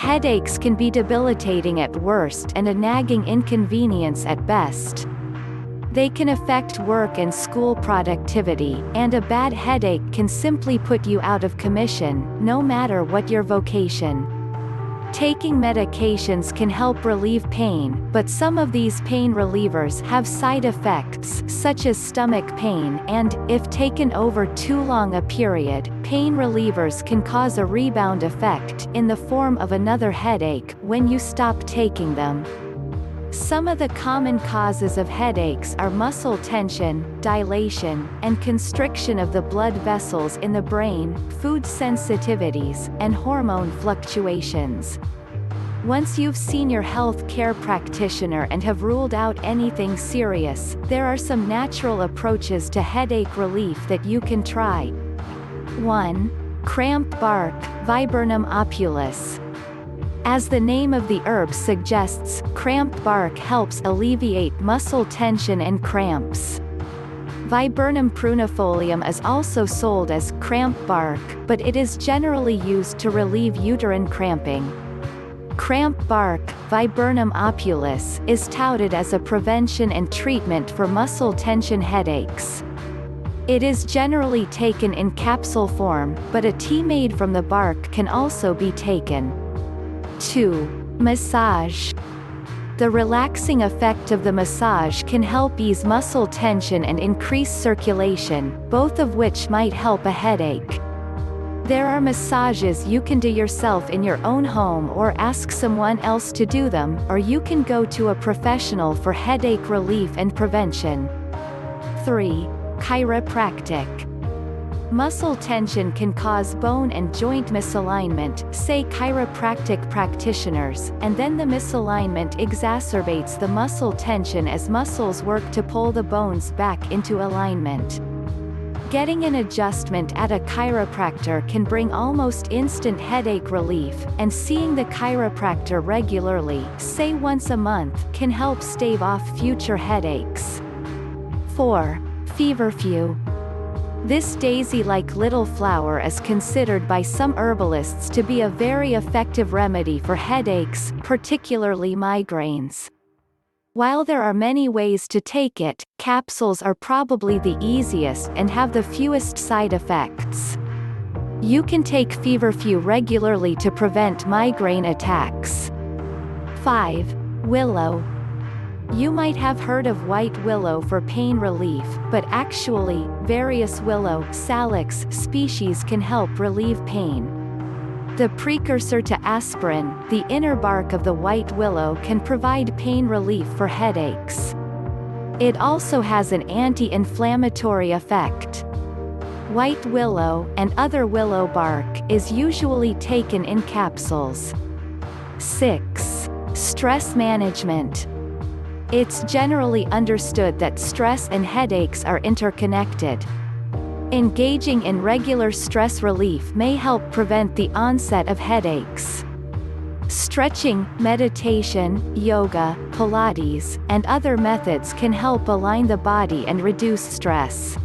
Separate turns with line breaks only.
Headaches can be debilitating at worst and a nagging inconvenience at best. They can affect work and school productivity, and a bad headache can simply put you out of commission, no matter what your vocation. Taking medications can help relieve pain, but some of these pain relievers have side effects, such as stomach pain, and, if taken over too long a period, pain relievers can cause a rebound effect, in the form of another headache, when you stop taking them. Some of the common causes of headaches are muscle tension, dilation, and constriction of the blood vessels in the brain, food sensitivities, and hormone fluctuations. Once you've seen your health care practitioner and have ruled out anything serious, there are some natural approaches to headache relief that you can try. 1. Cramp bark, Viburnum opulus. As the name of the herb suggests, cramp bark helps alleviate muscle tension and cramps. Viburnum prunifolium is also sold as cramp bark, but it is generally used to relieve uterine cramping. Cramp bark, Viburnum opulus, is touted as a prevention and treatment for muscle tension headaches. It is generally taken in capsule form, but a tea made from the bark can also be taken. 2. Massage. The relaxing effect of the massage can help ease muscle tension and increase circulation, both of which might help a headache. There are massages you can do yourself in your own home or ask someone else to do them, or you can go to a professional for headache relief and prevention. 3. Chiropractic. Muscle tension can cause bone and joint misalignment, say chiropractic practitioners, and then the misalignment exacerbates the muscle tension as muscles work to pull the bones back into alignment. Getting an adjustment at a chiropractor can bring almost instant headache relief, and seeing the chiropractor regularly, say once a month, can help stave off future headaches. 4. Feverfew. This daisy-like little flower is considered by some herbalists to be a very effective remedy for headaches, particularly migraines. While there are many ways to take it, capsules are probably the easiest and have the fewest side effects. You can take feverfew regularly to prevent migraine attacks. 5. Willow. You might have heard of white willow for pain relief, but actually, various willow, salix, species can help relieve pain. The precursor to aspirin, the inner bark of the white willow can provide pain relief for headaches. It also has an anti-inflammatory effect. White willow, and other willow bark, is usually taken in capsules. 6. Stress management. It's generally understood that stress and headaches are interconnected. Engaging in regular stress relief may help prevent the onset of headaches. Stretching, meditation, yoga, Pilates, and other methods can help align the body and reduce stress.